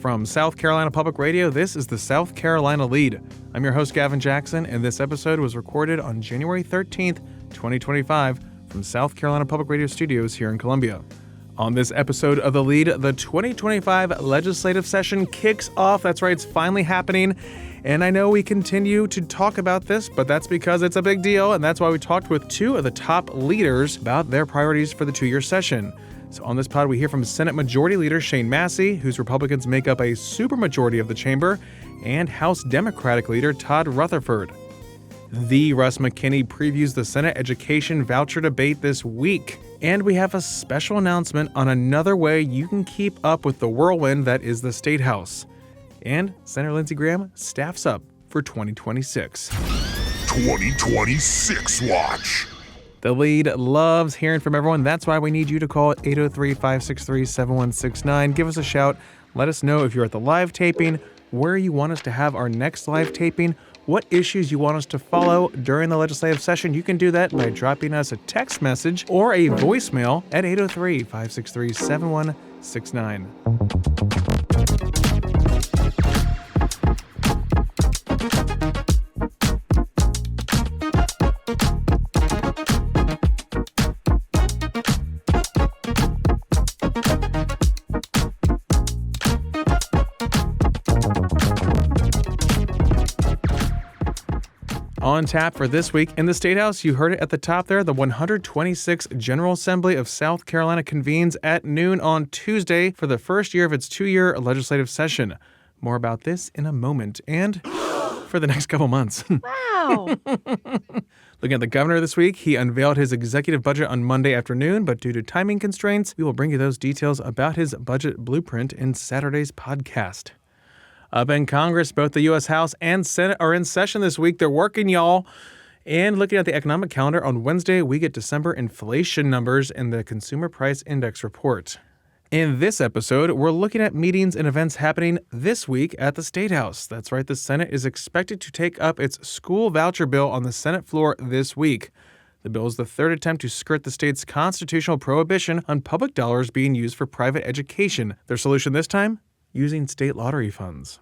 From South Carolina Public Radio, this is the South Carolina Lede. I'm your host, Gavin Jackson, and this episode was recorded on January 13th, 2025, from South Carolina Public Radio Studios here in Columbia. On this episode of The Lede, the 2025 legislative session kicks off. That's right, it's finally happening. And I know we continue to talk about this, but that's because it's a big deal, and that's why we talked with two of the top leaders about their priorities for the two-year session. So on this pod, we hear from Senate Majority Leader Shane Massey, whose Republicans make up a supermajority of the chamber, and House Democratic Leader Todd Rutherford. The Russ McKinney previews the Senate education voucher debate this week. And we have a special announcement on another way you can keep up with the whirlwind that is the State House. And Senator Lindsey Graham staffs up for 2026. 2026 Watch. The Lede loves hearing from everyone. That's why we need you to call 803-563-7169. Give us a shout. Let us know if you're at the live taping, where you want us to have our next live taping, what issues you want us to follow during the legislative session. You can do that by dropping us a text message or a voicemail at 803-563-7169. On tap for this week in the State House, you heard it at the top there, the 126th General Assembly of South Carolina convenes at noon on Tuesday for the first year of its two-year legislative session. More about this in a moment and for the next couple months. Wow. Looking at the governor this week, he unveiled his executive budget on Monday afternoon, but due to timing constraints, we will bring you those details about his budget blueprint in Saturday's podcast. Up in Congress, both the U.S. House and Senate are in session this week. They're working, y'all. And looking at the economic calendar, on Wednesday, we get December inflation numbers in the Consumer Price Index report. In this episode, we're looking at meetings and events happening this week at the State House. That's right, the Senate is expected to take up its school voucher bill on the Senate floor this week. The bill is the third attempt to skirt the state's constitutional prohibition on public dollars being used for private education. Their solution this time? Using state lottery funds.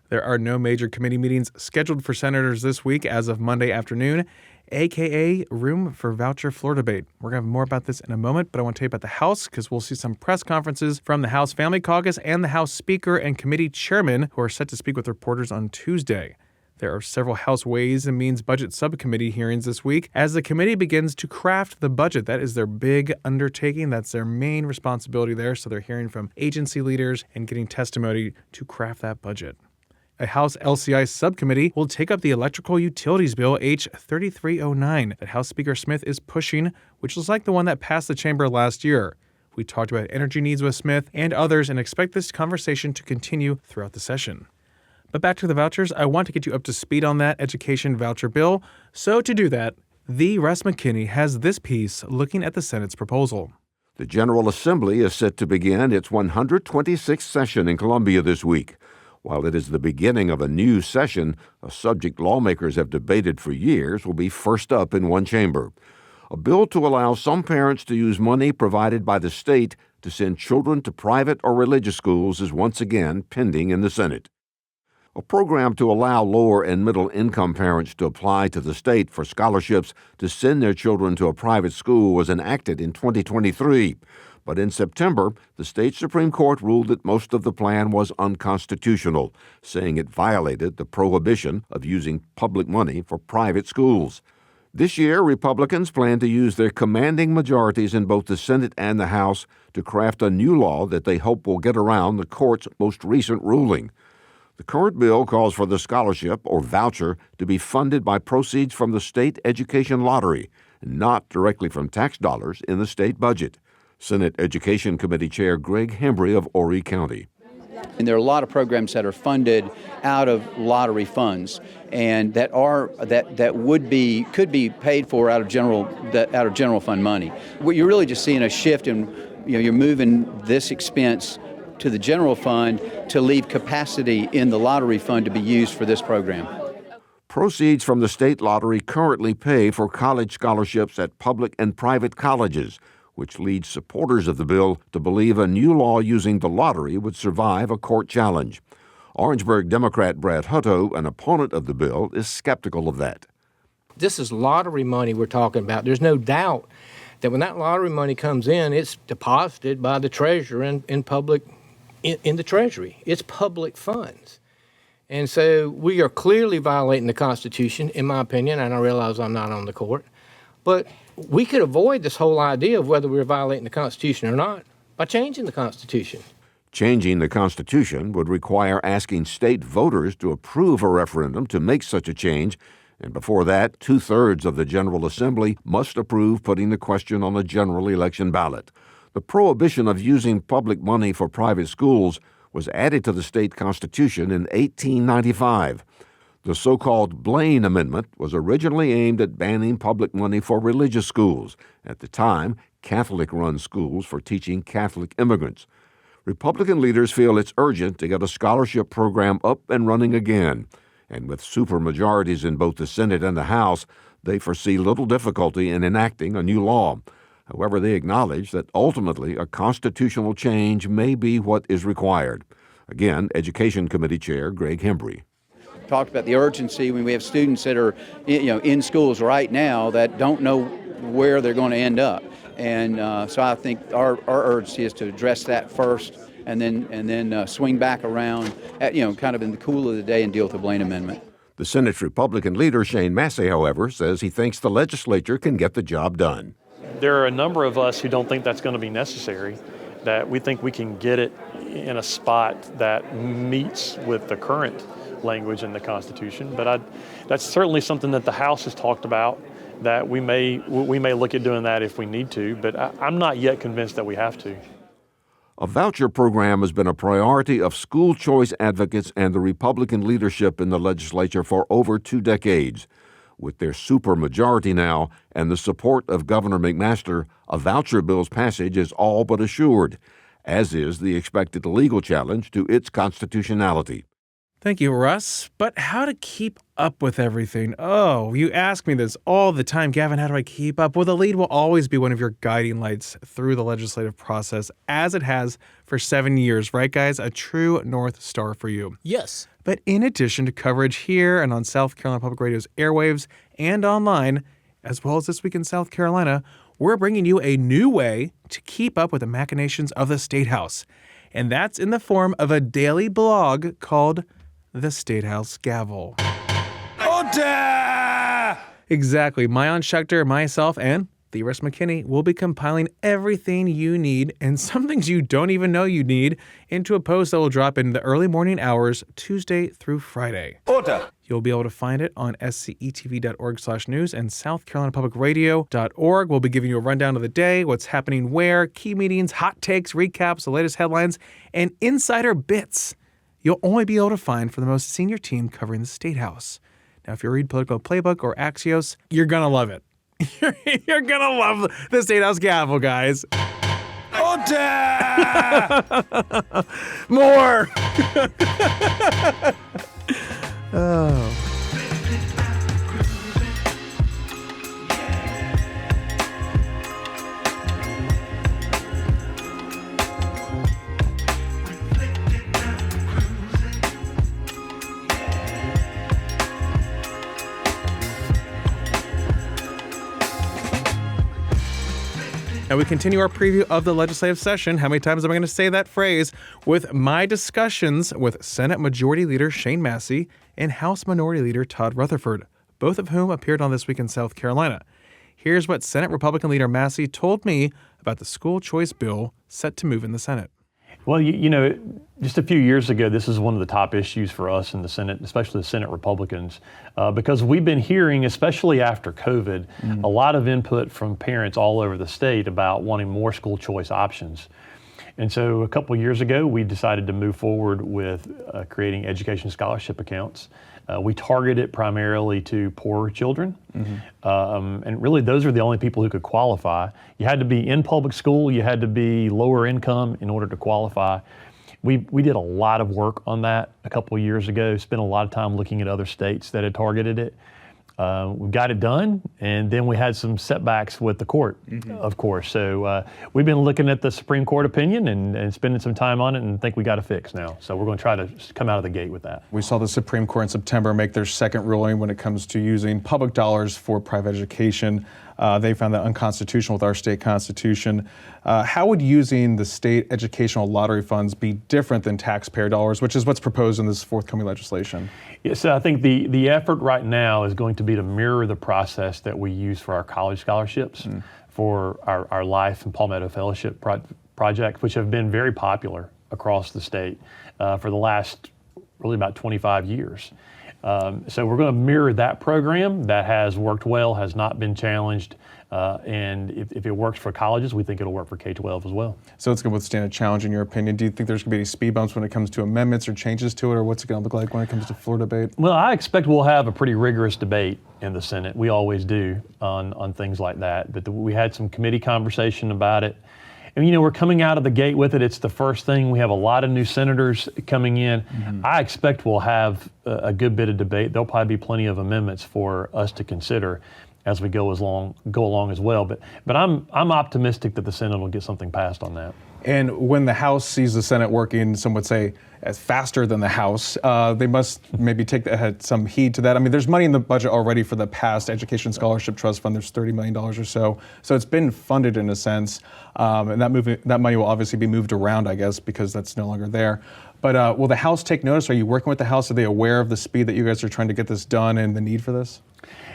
There are no major committee meetings scheduled for senators this week as of Monday afternoon, aka room for voucher floor debate. We're going to have more about this in a moment, but I want to tell you about the House because we'll see some press conferences from the House Family Caucus and the House Speaker and committee chairman who are set to speak with reporters on Tuesday. There are several House Ways and Means Budget Subcommittee hearings this week as the committee begins to craft the budget. That is their big undertaking. That's their main responsibility there. So they're hearing from agency leaders and getting testimony to craft that budget. A House LCI subcommittee will take up the Electrical Utilities Bill H. 3309 that House Speaker Smith is pushing, which is like the one that passed the chamber last year. We talked about energy needs with Smith and others and expect this conversation to continue throughout the session. But back to the vouchers, I want to get you up to speed on that education voucher bill. So to do that, the Russ McKinney has this piece looking at the Senate's proposal. The General Assembly is set to begin its 126th session in Columbia this week. While it is the beginning of a new session, a subject lawmakers have debated for years will be first up in one chamber. A bill to allow some parents to use money provided by the state to send children to private or religious schools is once again pending in the Senate. A program to allow lower and middle income parents to apply to the state for scholarships to send their children to a private school was enacted in 2023. But in September, the state Supreme Court ruled that most of the plan was unconstitutional, saying it violated the prohibition of using public money for private schools. This year, Republicans plan to use their commanding majorities in both the Senate and the House to craft a new law that they hope will get around the court's most recent ruling. The current bill calls for the scholarship, or voucher, to be funded by proceeds from the state education lottery, and not directly from tax dollars in the state budget. Senate Education Committee Chair Greg Hembry of Horry County. And there are a lot of programs that are funded out of lottery funds, and that could be paid for out of general fund money. What you're really just seeing a shift in, you're moving this expense to the general fund to leave capacity in the lottery fund to be used for this program. Proceeds from the state lottery currently pay for college scholarships at public and private colleges, which leads supporters of the bill to believe a new law using the lottery would survive a court challenge. Orangeburg Democrat Brad Hutto, an opponent of the bill, is skeptical of that. This is lottery money we're talking about. There's no doubt that when that lottery money comes in, it's deposited by the treasurer in the Treasury. It's public funds. And so we are clearly violating the Constitution, in my opinion, and I realize I'm not on the court. But we could avoid this whole idea of whether we're violating the Constitution or not by changing the Constitution. Changing the Constitution would require asking state voters to approve a referendum to make such a change, and before that, 2/3 of the General Assembly must approve putting the question on a general election ballot. The prohibition of using public money for private schools was added to the state constitution in 1895. The so-called Blaine Amendment was originally aimed at banning public money for religious schools, at the time Catholic-run schools for teaching Catholic immigrants. Republican leaders feel it's urgent to get a scholarship program up and running again. And with supermajorities in both the Senate and the House, they foresee little difficulty in enacting a new law. However, they acknowledge that ultimately a constitutional change may be what is required. Again, Education Committee Chair Greg Hembry. Talked about the urgency when we have students that are in schools right now that don't know where they're going to end up. And so I think our urgency is to address that first and then swing back around at, kind of in the cool of the day and deal with the Blaine Amendment. The Senate's Republican leader, Shane Massey, however, says he thinks the legislature can get the job done. There are a number of us who don't think that's going to be necessary, that we think we can get it in a spot that meets with the current language in the Constitution. But that's certainly something that the House has talked about, that we may look at doing that if we need to, but I'm not yet convinced that we have to. A voucher program has been a priority of school choice advocates and the Republican leadership in the legislature for over 2 decades. With their supermajority now and the support of Governor McMaster, a voucher bill's passage is all but assured, as is the expected legal challenge to its constitutionality. Thank you, Russ. But how to keep up with everything? Oh, you ask me this all the time. Gavin, how do I keep up? Well, the lead will always be one of your guiding lights through the legislative process, as it has for 7 years, right, guys? A true North Star for you. Yes. But in addition to coverage here and on South Carolina Public Radio's airwaves and online, as well as this week in South Carolina, we're bringing you a new way to keep up with the machinations of the State House. And that's in the form of a daily blog called The State House Gavel. Order! Exactly. Mayan Schechter, myself, and Theorist McKinney will be compiling everything you need and some things you don't even know you need into a post that will drop in the early morning hours, Tuesday through Friday. Order! You'll be able to find it on scetv.org/news and southcarolinapublicradio.org. We'll be giving you a rundown of the day, what's happening where, key meetings, hot takes, recaps, the latest headlines, and insider bits you'll only be able to find for the most senior team covering the State House. Now, if you read Political Playbook or Axios, you're going to love it. You're going to love the State House Gavel, guys. Order! More! Oh. Now we continue our preview of the legislative session. How many times am I going to say that phrase? With my discussions with Senate Majority Leader Shane Massey and House Minority Leader Todd Rutherford, both of whom appeared on This Week in South Carolina. Here's what Senate Republican Leader Massey told me about the school choice bill set to move in the Senate. Well, you know, just a few years ago, this is one of the top issues for us in the Senate, especially the Senate Republicans, because we've been hearing, especially after COVID, a lot of input from parents all over the state about wanting more school choice options. And so a couple of years ago, we decided to move forward with creating education scholarship accounts. We target it primarily to poor children. And really, those are the only people who could qualify. You had to be in public school, you had to be lower income in order to qualify. We did a lot of work on that a couple of years ago, spent a lot of time looking at other states that had targeted it. We got it done, and then we had some setbacks with the court, of course. So we've been looking at the Supreme Court opinion and spending some time on it, and think we got it fixed now. So we're going to try to come out of the gate with that. We saw the Supreme Court in September make their second ruling when it comes to using public dollars for private education. They found that unconstitutional with our state constitution. How would using the state educational lottery funds be different than taxpayer dollars, which is what's proposed in this forthcoming legislation? Yes, so I think the effort right now is going to be to mirror the process that we use for our college scholarships, for our Life and Palmetto Fellowship project, which have been very popular across the state for the last really about 25 years. So we're going to mirror that program that has worked well, has not been challenged, and if it works for colleges, we think it'll work for K-12 as well. So it's going to withstand a challenge in your opinion. Do you think there's going to be any speed bumps when it comes to amendments or changes to it, or what's it going to look like when it comes to floor debate? Well, I expect we'll have a pretty rigorous debate in the Senate. We always do on things like that, but we had some committee conversation about it. And, we're coming out of the gate with it. It's the first thing. We have a lot of new senators coming in. I expect we'll have a good bit of debate. There'll probably be plenty of amendments for us to consider as we go along as well. But I'm optimistic that the Senate will get something passed on that. And when the House sees the Senate working, some would say, as faster than the House, they must maybe take some heed to that. I mean, there's money in the budget already for the past Education Scholarship Trust Fund. There's $30 million or so. So it's been funded in a sense. And that money will obviously be moved around, I guess, because that's no longer there. But will the House take notice? Are you working with the House? Are they aware of the speed that you guys are trying to get this done and the need for this?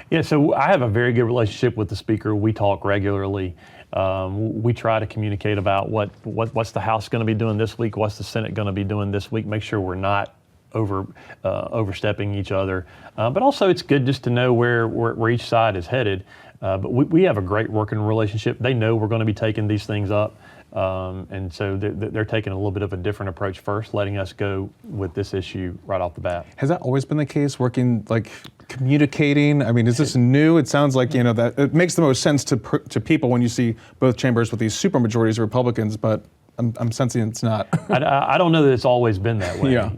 Yeah, so I have a very good relationship with the Speaker. We talk regularly. We try to communicate about what's the House going to be doing this week, what's the Senate going to be doing this week, make sure we're not overstepping each other. But also it's good just to know where each side is headed. But we have a great working relationship. They know we're going to be taking these things up. And so they're taking a little bit of a different approach first, letting us go with this issue right off the bat. Has that always been the case, working, communicating? I mean, is this new? It sounds like, that it makes the most sense to people when you see both chambers with these supermajorities of Republicans, but I'm sensing it's not. I don't know that it's always been that way. Yeah.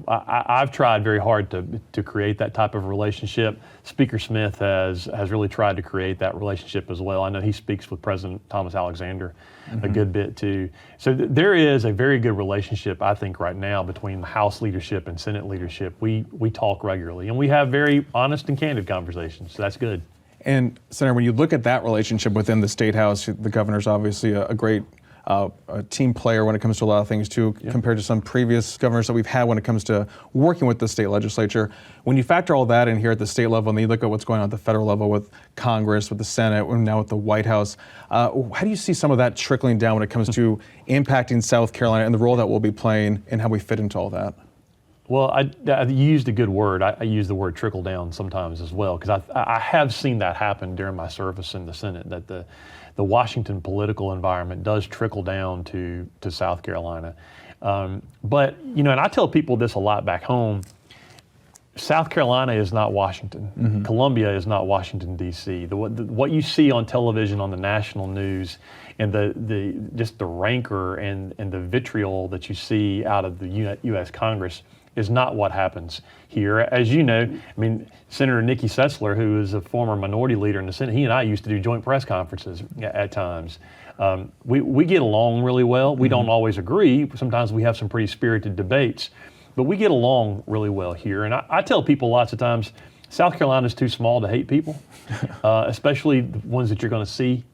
I've tried very hard to create that type of relationship. Speaker Smith has really tried to create that relationship as well. I know he speaks with President Thomas Alexander a good bit too. So there is a very good relationship, I think, right now between the House leadership and Senate leadership. We talk regularly, and we have very honest and candid conversations, so that's good. And Senator, when you look at that relationship within the State House, the governor's obviously a great a team player when it comes to a lot of things too, compared to some previous governors that we've had when it comes to working with the state legislature. When you factor all that in here at the state level, and then you look at what's going on at the federal level with Congress, with the Senate, and now with the White House, how do you see some of that trickling down when it comes to impacting South Carolina and the role that we'll be playing and how we fit into all that? Well, I used a good word. I use the word trickle down sometimes as well, because I have seen that happen during my service in the Senate, that the Washington political environment does trickle down to South Carolina. But, and I tell people this a lot back home, South Carolina is not Washington. Columbia is not Washington, D.C. What you see on television, on the national news, and just the rancor and the vitriol that you see out of the U.S. Congress is not what happens here. As you know, Senator Nikki Setzler, who is a former minority leader in the Senate, he and I used to do joint press conferences at times. We get along really well. We don't always agree. Sometimes we have some pretty spirited debates, but we get along really well here. And I tell people lots of times, South Carolina is too small to hate people, especially the ones that you're going to see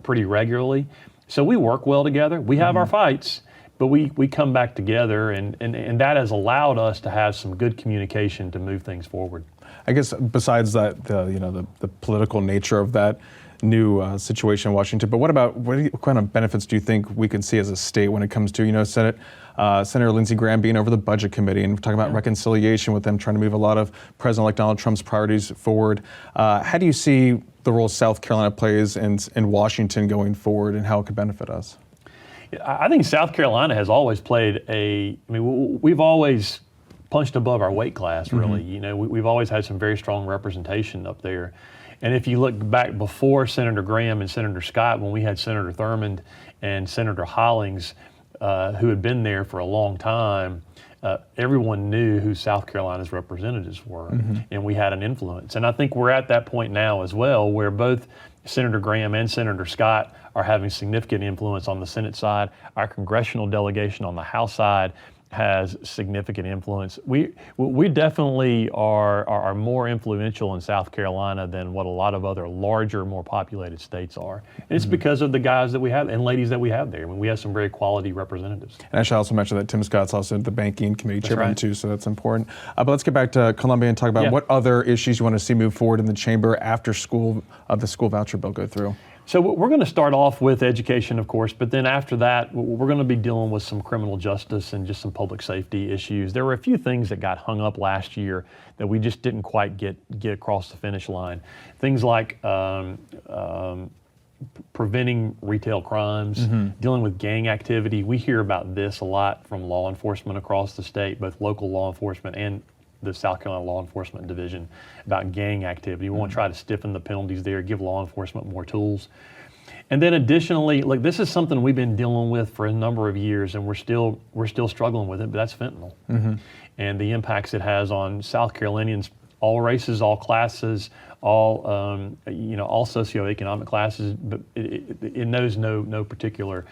pretty regularly. So we work well together. We have our fights, but we come back together, and that has allowed us to have some good communication to move things forward. I guess besides that, the political nature of that new situation in Washington, but what kind of benefits do you think we can see as a state when it comes to, Senator Lindsey Graham being over the Budget Committee and talking about reconciliation with them, trying to move a lot of President-elect Donald Trump's priorities forward. How do you see the role South Carolina plays in Washington going forward and how it could benefit us? I think South Carolina has always played we've always punched above our weight class, really. We've always had some very strong representation up there. And if you look back before Senator Graham and Senator Scott, when we had Senator Thurmond and Senator Hollings, who had been there for a long time, everyone knew who South Carolina's representatives were, and we had an influence. And I think we're at that point now as well, where both Senator Graham and Senator Scott are having significant influence on the Senate side. Our congressional delegation on the House side has significant influence. We definitely are more influential in South Carolina than what a lot of other larger, more populated states are. And it's because of the guys that we have and ladies that we have there. I mean, we have some very quality representatives. And I should also mention that Tim Scott's also the banking committee chairman right. too, so that's important. But let's get back to Columbia and talk about what other issues you want to see move forward in the chamber after the school voucher bill go through. So we're going to start off with education, of course, but then after that, we're going to be dealing with some criminal justice and just some public safety issues. There were a few things that got hung up last year that we just didn't quite get across the finish line. Things like preventing retail crimes, dealing with gang activity. We hear about this a lot from law enforcement across the state, both local law enforcement and the South Carolina Law Enforcement Division, about gang activity. We want to try to stiffen the penalties there, give law enforcement more tools. And then additionally, like, this is something we've been dealing with for a number of years, and we're still struggling with it, but that's fentanyl. And the impacts it has on South Carolinians, all races, all classes, all socioeconomic classes, but it knows no particular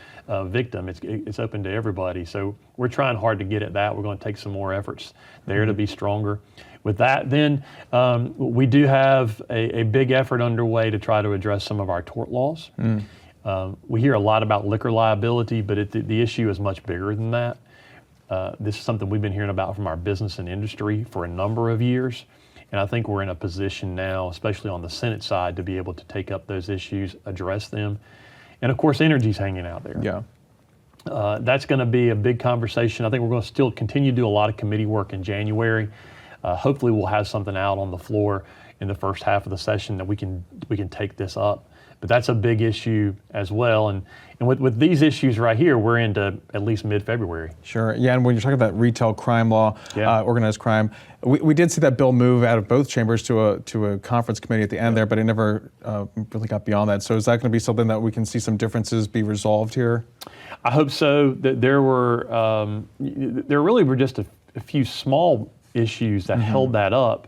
victim. It's open to everybody. So we're trying hard to get at that. We're going to take some more efforts there to be stronger with that. Then we do have a big effort underway to try to address some of our tort laws. We hear a lot about liquor liability, but the issue is much bigger than that. This is something we've been hearing about from our business and industry for a number of years. And I think we're in a position now, especially on the Senate side, to be able to take up those issues, address them. And of course, energy's hanging out there. Yeah. That's going to be a big conversation. I think we're going to still continue to do a lot of committee work in January. Hopefully we'll have something out on the floor in the first half of the session that we can take this up. But that's a big issue as well. And with these issues right here, we're into at least mid-February. Sure. Yeah, and when you're talking about retail crime law, organized crime, we did see that bill move out of both chambers to a conference committee at the end there, but it never really got beyond that. So is that going to be something that we can see some differences be resolved here? I hope so. That there really were just a few small issues that held that up.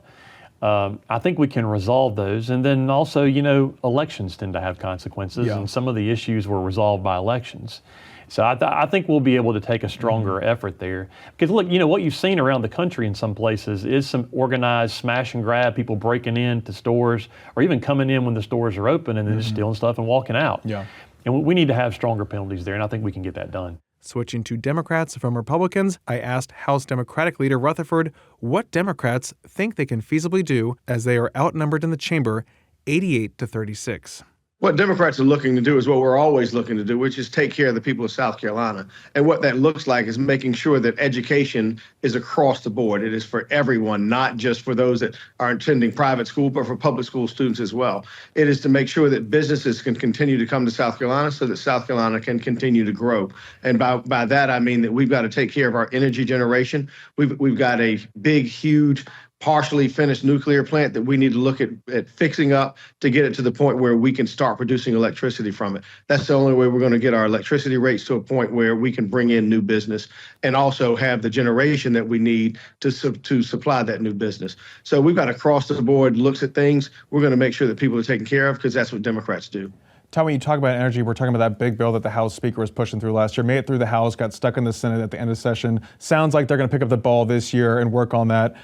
I think we can resolve those. And then also, elections tend to have consequences, and some of the issues were resolved by elections. So I think we'll be able to take a stronger effort there. Because look, what you've seen around the country in some places is some organized smash and grab, people breaking into stores or even coming in when the stores are open and then just stealing stuff and walking out. Yeah. And we need to have stronger penalties there, and I think we can get that done. Switching to Democrats from Republicans, I asked House Democratic Leader Rutherford what Democrats think they can feasibly do as they are outnumbered in the chamber 88-36. What Democrats are looking to do is what we're always looking to do, which is take care of the people of South Carolina. And what that looks like is making sure that education is across the board. It is for everyone, not just for those that are attending private school, but for public school students as well. It is to make sure that businesses can continue to come to South Carolina so that South Carolina can continue to grow. And by that, I mean that we've got to take care of our energy generation. We've got a big, huge, partially finished nuclear plant that we need to look at fixing up to get it to the point where we can start producing electricity from it. That's the only way we're going to get our electricity rates to a point where we can bring in new business and also have the generation that we need to supply that new business. So we've got across the board looks at things. We're going to make sure that people are taken care of because that's what Democrats do. Todd, when you talk about energy, we're talking about that big bill that the House Speaker was pushing through last year, made it through the House, got stuck in the Senate at the end of session. Sounds like they're going to pick up the ball this year and work on that,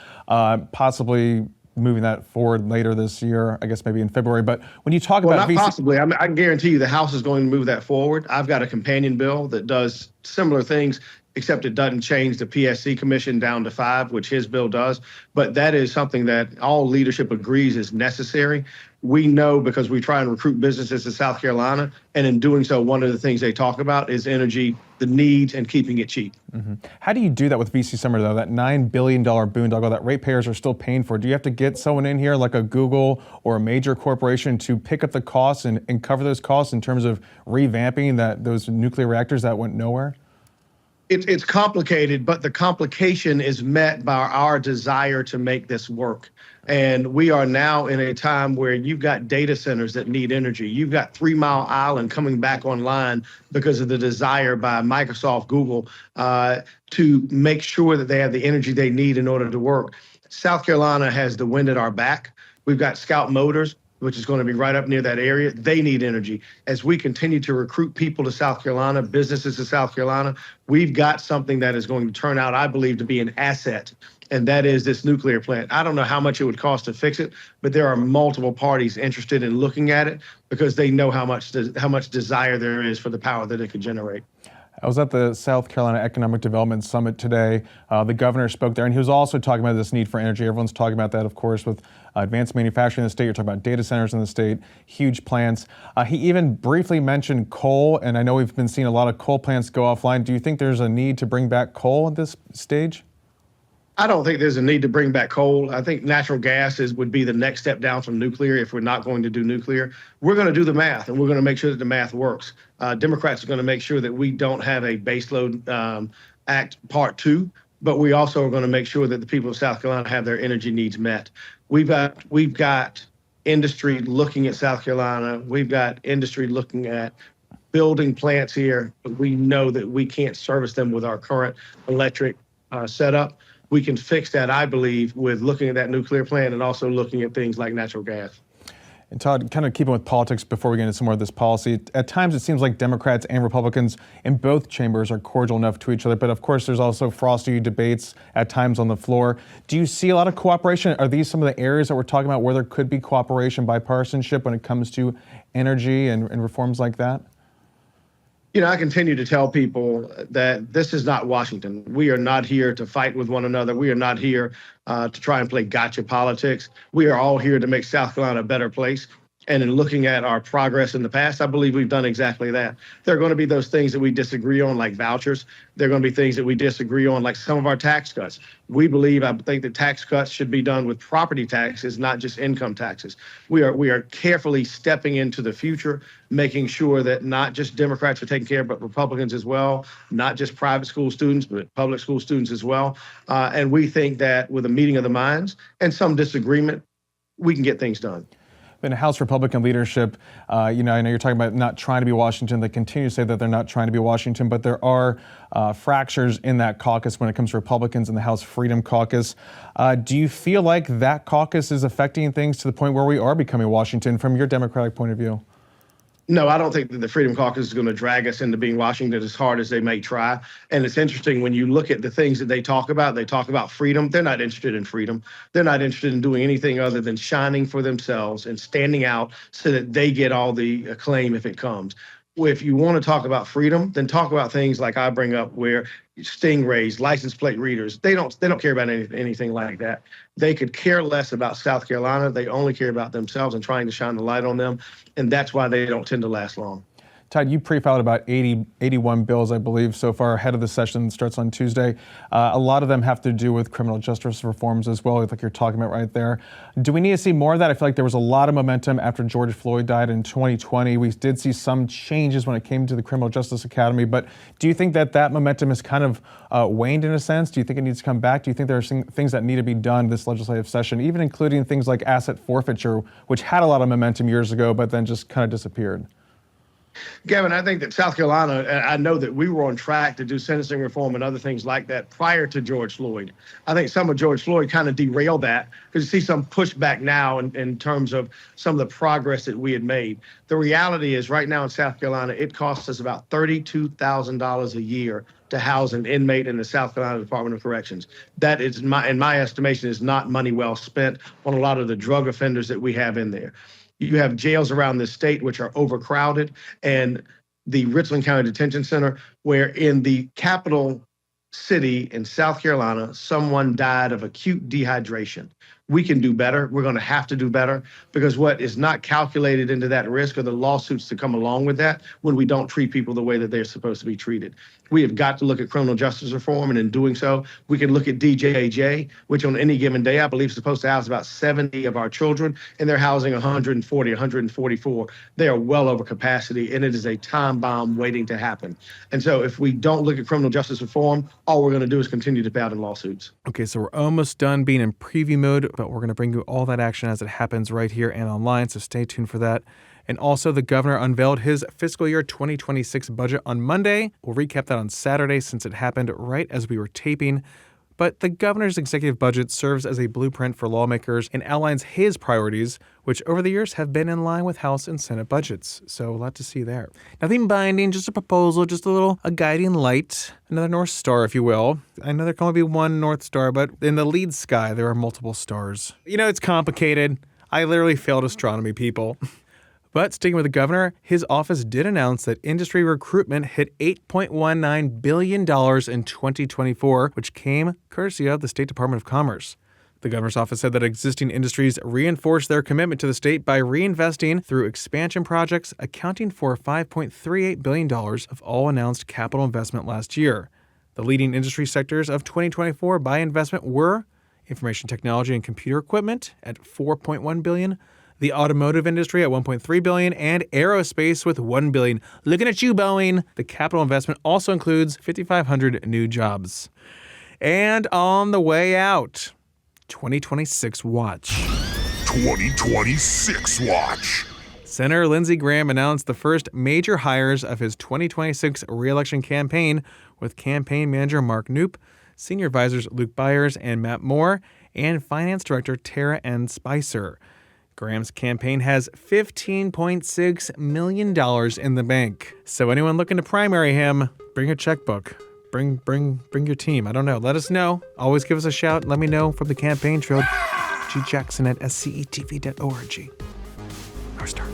possibly moving that forward later this year, I guess maybe in February. But when you talk about not possibly, I can guarantee you the House is going to move that forward. I've got a companion bill that does similar things, except it doesn't change the PSC commission down to 5, which his bill does. But that is something that all leadership agrees is necessary. We know because we try and recruit businesses to South Carolina, and in doing so, one of the things they talk about is energy, the needs, and keeping it cheap. How do you do that with VC Summer, though, that $9 billion boondoggle that ratepayers are still paying for? Do you have to get someone in here like a Google or a major corporation to pick up the costs and cover those costs in terms of revamping those nuclear reactors that went nowhere? It's complicated, but the complication is met by our desire to make this work. And we are now in a time where you've got data centers that need energy. You've got 3 Mile Island coming back online because of the desire by Microsoft, Google, to make sure that they have the energy they need in order to work. South Carolina has the wind at our back. We've got Scout Motors, which is going to be right up near that area. They need energy. As we continue to recruit people to South Carolina, businesses to South Carolina, we've got something that is going to turn out, I believe, to be an asset, and that is this nuclear plant. I don't know how much it would cost to fix it, but there are multiple parties interested in looking at it because they know how much desire there is for the power that it could generate. I was at the South Carolina Economic Development Summit today. The governor spoke there, and he was also talking about this need for energy. Everyone's talking about that, of course, with advanced manufacturing in the state. You're talking about data centers in the state, huge plants. He even briefly mentioned coal, and I know we've been seeing a lot of coal plants go offline. Do you think there's a need to bring back coal at this stage? I don't think there's a need to bring back coal. I think natural gas would be the next step down from nuclear if we're not going to do nuclear. We're going to do the math, and we're going to make sure that the math works. Democrats are going to make sure that we don't have a baseload act part 2, but we also are going to make sure that the people of South Carolina have their energy needs met. We've got industry looking at South Carolina. We've got industry looking at building plants here, but we know that we can't service them with our current electric setup. We can fix that, I believe, with looking at that nuclear plant and also looking at things like natural gas. And Todd, kind of keeping with politics before we get into some more of this policy, at times it seems like Democrats and Republicans in both chambers are cordial enough to each other, but of course there's also frosty debates at times on the floor. Do you see a lot of cooperation? Are these some of the areas that we're talking about where there could be cooperation, bipartisanship when it comes to energy and reforms like that? You know, I continue to tell people that this is not Washington. We are not here to fight with one another. We are not here to try and play gotcha politics. We are all here to make South Carolina a better place. And in looking at our progress in the past, I believe we've done exactly that. There are going to be those things that we disagree on, like vouchers. There are going to be things that we disagree on, like some of our tax cuts. I think that tax cuts should be done with property taxes, not just income taxes. We are carefully stepping into the future, making sure that not just Democrats are taken care of, but Republicans as well, not just private school students, but public school students as well. And we think that with a meeting of the minds and some disagreement, we can get things done. In House Republican leadership, I know you're talking about not trying to be Washington. They continue to say that they're not trying to be Washington, but there are fractures in that caucus when it comes to Republicans in the House Freedom Caucus. Do you feel like that caucus is affecting things to the point where we are becoming Washington from your Democratic point of view? No, I don't think that the Freedom Caucus is going to drag us into being Washington as hard as they may try. And it's interesting when you look at the things that they talk about freedom. They're not interested in freedom. They're not interested in doing anything other than shining for themselves and standing out so that they get all the acclaim if it comes. If you want to talk about freedom, then talk about things like I bring up where stingrays, license plate readers, they don't care about anything like that. They could care less about South Carolina. They only care about themselves and trying to shine the light on them. And that's why they don't tend to last long. Todd, you pre-filed about 81 bills, I believe, so far ahead of the session that starts on Tuesday. A lot of them have to do with criminal justice reforms as well, like you're talking about right there. Do we need to see more of that? I feel like there was a lot of momentum after George Floyd died in 2020. We did see some changes when it came to the Criminal Justice Academy, but do you think that momentum has kind of waned in a sense? Do you think it needs to come back? Do you think there are things that need to be done this legislative session, even including things like asset forfeiture, which had a lot of momentum years ago, but then just kind of disappeared? Gavin, I think that South Carolina, I know that we were on track to do sentencing reform and other things like that prior to George Floyd. I think some of George Floyd kind of derailed that because you see some pushback now in terms of some of the progress that we had made. The reality is right now in South Carolina, it costs us about $32,000 a year to house an inmate in the South Carolina Department of Corrections. That is, in my estimation, is not money well spent on a lot of the drug offenders that we have in there. You have jails around this state which are overcrowded, and the Richland County Detention Center, where in the capital city in South Carolina, someone died of acute dehydration. we can do better. We're going to have to do better, because what is not calculated into that risk are the lawsuits to come along with that when we don't treat people the way that they're supposed to be treated. We have got to look at criminal justice reform, and in doing so, we can look at DJJ, which on any given day, I believe, is supposed to house about 70 of our children, and they're housing 140, 144. They are well over capacity, and it is a time bomb waiting to happen. And so if we don't look at criminal justice reform, all we're going to do is continue to bat in lawsuits. Okay, so we're almost done being in preview mode, but we're going to bring you all that action as it happens right here and online, so stay tuned for that. And also, the governor unveiled his fiscal year 2026 budget on Monday. We'll recap that on Saturday since it happened right as we were taping. But the governor's executive budget serves as a blueprint for lawmakers and outlines his priorities, which over the years have been in line with House and Senate budgets. So a lot to see there. Nothing binding, just a proposal, just a guiding light, another North Star, if you will. I know there can only be one North Star, but in the lead sky, there are multiple stars. You know, it's complicated. I literally failed astronomy, people. But sticking with the governor, his office did announce that industry recruitment hit $8.19 billion in 2024, which came courtesy of the State Department of Commerce. The governor's office said that existing industries reinforced their commitment to the state by reinvesting through expansion projects, accounting for $5.38 billion of all announced capital investment last year. The leading industry sectors of 2024 by investment were information technology and computer equipment at $4.1 billion, the automotive industry at $1.3 billion, and aerospace with $1 billion. Looking at you, Boeing. The capital investment also includes 5,500 new jobs. And on the way out, 2026 Watch. 2026 Watch. Senator Lindsey Graham announced the first major hires of his 2026 re-election campaign with campaign manager Mark Knoop, senior advisors Luke Byers and Matt Moore, and finance director Tara N. Spicer. Graham's campaign has $15.6 million in the bank. So anyone looking to primary him, bring a checkbook. Bring your team. I don't know. Let us know. Always give us a shout. Let me know from the campaign trail. gjackson@scetv.org. North Star.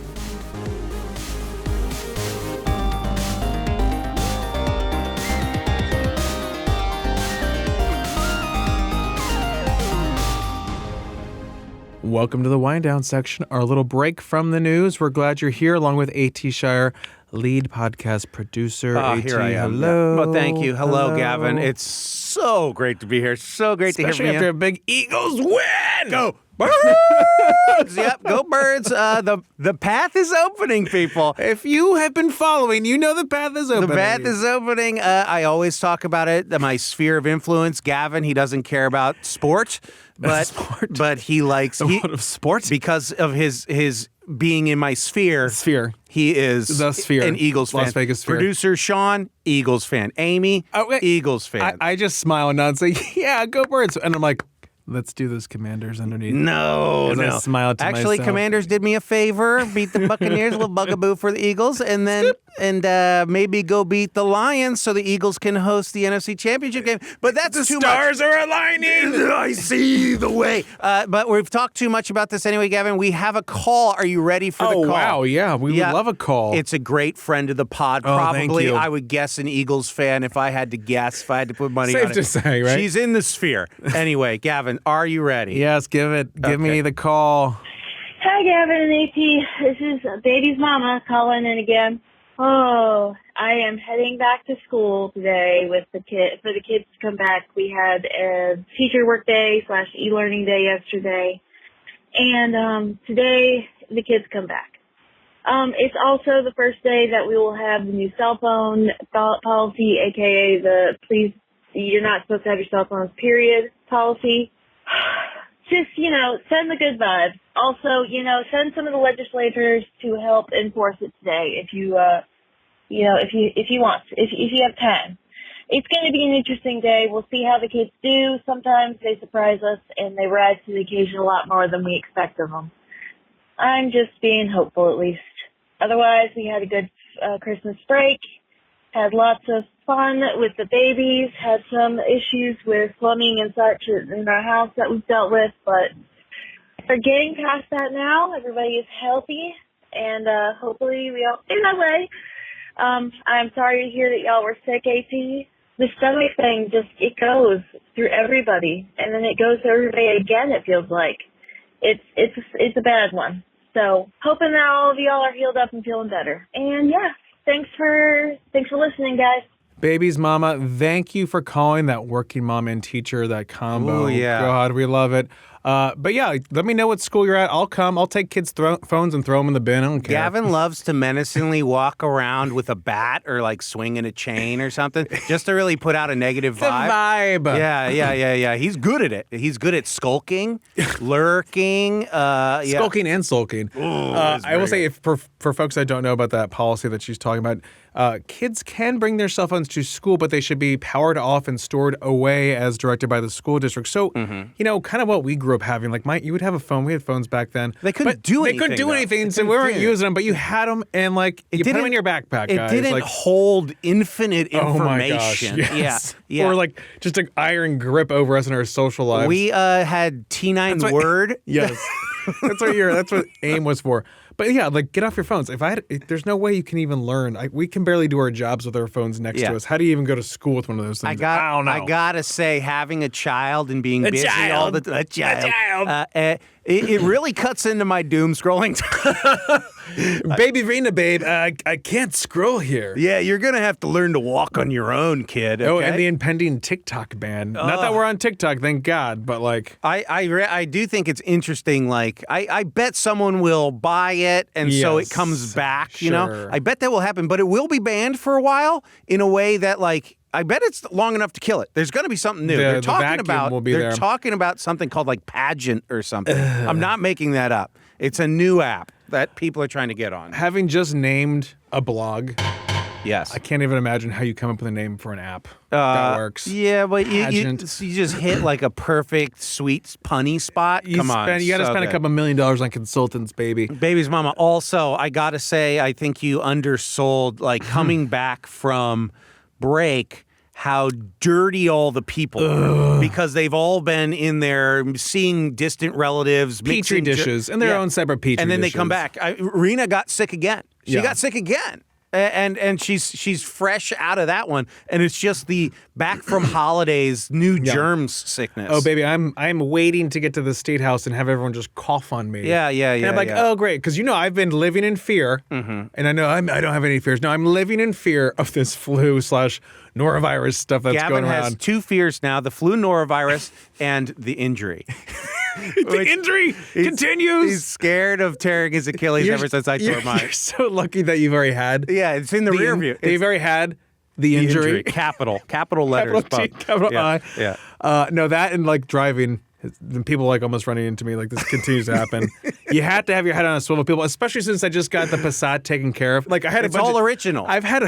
Welcome to the wind down section, our little break from the news. We're glad you're here, along with A.T. Shire, lead podcast producer. A.T., here I am. hello. Well, thank you. Hello, Gavin. It's so great to be here. So great Especially to hear from after you. a big Eagles win. Go Birds! Yep, go Birds. The path is opening, people. If you have been following, you know the path is opening. The path is opening. I always talk about it. My sphere of influence, Gavin, he doesn't care about sport, but he likes the world of sports because of his being in my sphere. He is the sphere. An Eagles fan. Las Vegas sphere. Producer Sean, Eagles fan. Amy, Eagles fan. I just smile and nod and say, yeah, go Birds. And I'm like, let's do those Commanders underneath. No. I smiled to Actually, myself. Commanders did me a favor, beat the Buccaneers, a little bugaboo for the Eagles, and then maybe go beat the Lions so the Eagles can host the NFC Championship game. But that's The too stars much. are aligning. I see the way. But we've talked too much about this anyway, Gavin. We have a call. Are you ready for the call? Oh, wow. Yeah, we would love a call. It's a great friend of the pod. Oh, Probably, thank you. I would guess, an Eagles fan if I had to guess, if I had to put money on it. Safe to say, right? She's in the sphere. Anyway, Gavin, are you ready? Yes, give me the call. Hi, Gavin and AT. This is baby's mama calling in again. Oh, I am heading back to school today with the kids to come back. We had a teacher work day / e-learning day yesterday, and today the kids come back. It's also the first day that we will have the new cell phone policy, aka the please, you're not supposed to have your cell phones, period, policy. Just, send the good vibes. Also, send some of the legislators to help enforce it today if you want, if you have time. It's going to be an interesting day. We'll see how the kids do. Sometimes they surprise us and they rise to the occasion a lot more than we expect of them. I'm just being hopeful, at least. Otherwise, we had a good Christmas break, had lots of fun with the babies, had some issues with plumbing and such in our house that we've dealt with, but we're getting past that now. Everybody is healthy, and hopefully we all stay that way. I'm sorry to hear that y'all were sick, AT. the stomach thing it goes through everybody, and then it goes through everybody again. It feels like it's a bad one. So hoping that all of y'all are healed up and feeling better. And yeah, thanks for listening, guys. Baby's mama, thank you for calling. That working mom and teacher, that combo. Ooh, yeah. God, we love it. But yeah, let me know what school you're at. I'll come. I'll take kids' phones and throw them in the bin. I don't care. Gavin loves to menacingly walk around with a bat or like swinging a chain or something just to really put out a negative vibe. The vibe. Yeah. He's good at it. He's good at skulking, lurking. Skulking and sulking. I will say, if for folks that don't know about that policy that she's talking about, kids can bring their cell phones to school, but they should be powered off and stored away as directed by the school district. So, kind of what we grew up having. Like, you would have a phone. We had phones back then. They couldn't do anything. They couldn't do anything, so we weren't using them. But you had them, and you put them in your backpack. It guys. didn't hold infinite information. Oh my gosh, yes. Yeah. Or just an iron grip over us in our social lives. We had T9 Word. Yes. That's what AIM was for. But yeah, get off your phones. There's no way you can even learn. We can barely do our jobs with our phones next to us. How do you even go to school with one of those things? I don't know. I gotta say, having a child and being busy all the time, it really cuts into my doom scrolling time. Baby Rena, babe, I can't scroll here. Yeah, you're gonna have to learn to walk on your own, kid. Okay? Oh, and the impending TikTok ban. Not that we're on TikTok, thank God, but I do think it's interesting. I bet someone will buy it, and so it comes back. Sure. You know, I bet that will happen, but it will be banned for a while in a way that I bet it's long enough to kill it. There's going to be something new. They're talking about something called Pageant or something. I'm not making that up. It's a new app that people are trying to get on. Having just named a blog, yes, I can't even imagine how you come up with a name for an app that works. Yeah, but you just hit a perfect sweet punny spot. You got to spend a couple $1 million on consultants, baby. Baby's mama. Also, I got to say, I think you undersold coming back from break, how dirty all the people because they've all been in there seeing distant relatives, petri dishes, and their own separate petri dishes. And then they come back. Rena got sick again. She got sick again. And she's fresh out of that one, and it's just the back from holidays new germs sickness. Oh baby, I'm waiting to get to the state house and have everyone just cough on me. Yeah. And I'm oh great, because I've been living in fear, and I know I don't have any fears. No, I'm living in fear of this flu / norovirus stuff that's Gavin going around. Gavin has two fears now: the flu, norovirus, and the injury. The injury continues. He's scared of tearing his Achilles ever since I tore mine. You're so lucky that you've already had. Yeah, it's in the rear view. You've already had the injury. Capital letters. Capital T, capital I. Yeah. No, that and driving. Then people almost running into me this continues to happen. You have to have your head on a swivel, people, especially since I just got the Passat taken care of. It's all original. I've had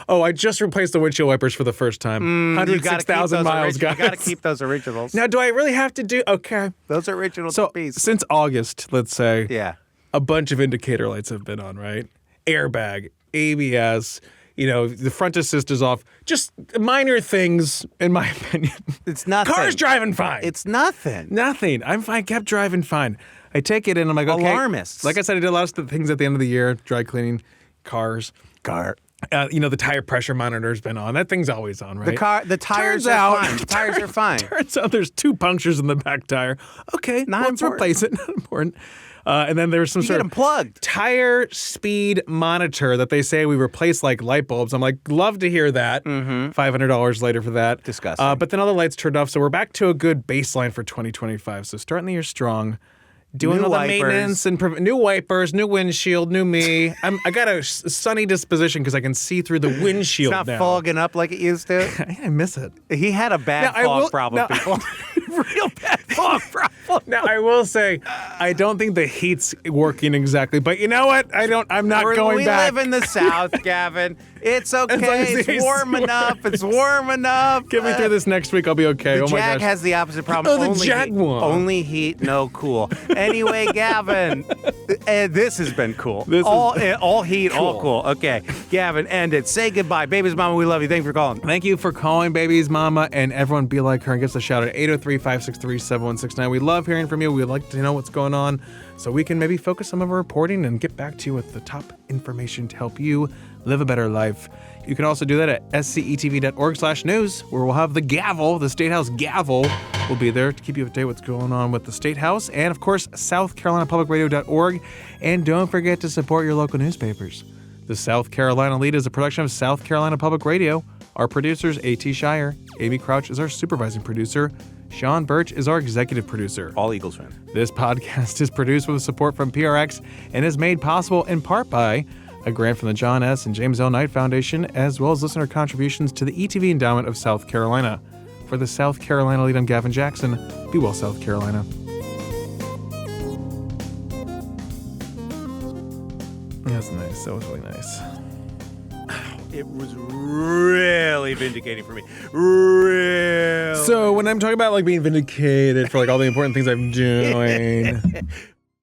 I just replaced the windshield wipers for the first time. 106,000 miles, guys. You got to keep those originals. Now, do I really have to do? Okay. Those original pieces. Since August, let's say, a bunch of indicator lights have been on, right? Airbag, ABS, the front assist is off. Just minor things, in my opinion. It's nothing. Car's driving fine. It's nothing. Nothing. I'm fine. Kept driving fine. I take it in. I'm like, okay. Alarmists. Like I said, I did a lot of things at the end of the year. Dry cleaning, cars. The tire pressure monitor's been on. That thing's always on, right? The tires are fine. The tires are fine. Turns out there's 2 punctures in the back tire. Okay, let's replace it. Not important. And then there's some sort of plugged tire speed monitor that they say we replace light bulbs. I'm like, love to hear that. $500 later for that. Disgusting. But then all the lights turned off, so we're back to a good baseline for 2025. So starting the year strong. Doing all the maintenance and new wipers, new windshield, new me. I got a sunny disposition because I can see through the windshield now. It's not now. fogging up like it used to. I miss it. He had a bad fog problem, people. Real bad fog problem. Now, I will say, I don't think the heat's working exactly, but you know what? I'm not going back. We live in the South, Gavin. It's okay. It's warm enough. It's warm enough. Get me through this next week. I'll be okay. The my Jag gosh. has the opposite problem. Oh, the Jag one. Only heat, no cool. Anyway, Gavin, this has been cool. All heat, cool. All cool. Okay, Gavin, end it. Say goodbye. Baby's mama, we love you. Thank you for calling. Thank you for calling, Baby's mama, and everyone be like her and give us a shout at 803-563-7169. We love hearing from you. We'd like to know what's going on so we can maybe focus some of our reporting and get back to you with the top information to help you live a better life. You can also do that at scetv.org/news, where we'll have the gavel, the State House gavel. We'll be there to keep you up to date what's going on with the State House. And, of course, southcarolinapublicradio.org. And don't forget to support your local newspapers. The South Carolina Lede is a production of South Carolina Public Radio. Our producers, A.T. Shire. Amy Crouch is our supervising producer. Sean Birch is our executive producer. All Eagles fan. This podcast is produced with support from PRX and is made possible in part by a grant from the John S. and James L. Knight Foundation, as well as listener contributions to the ETV Endowment of South Carolina. For the South Carolina Lede, I'm Gavin Jackson. Be well, South Carolina. That's nice. That was really nice. It was really vindicating for me. Really. So when I'm talking about like being vindicated for like all the important things I'm doing.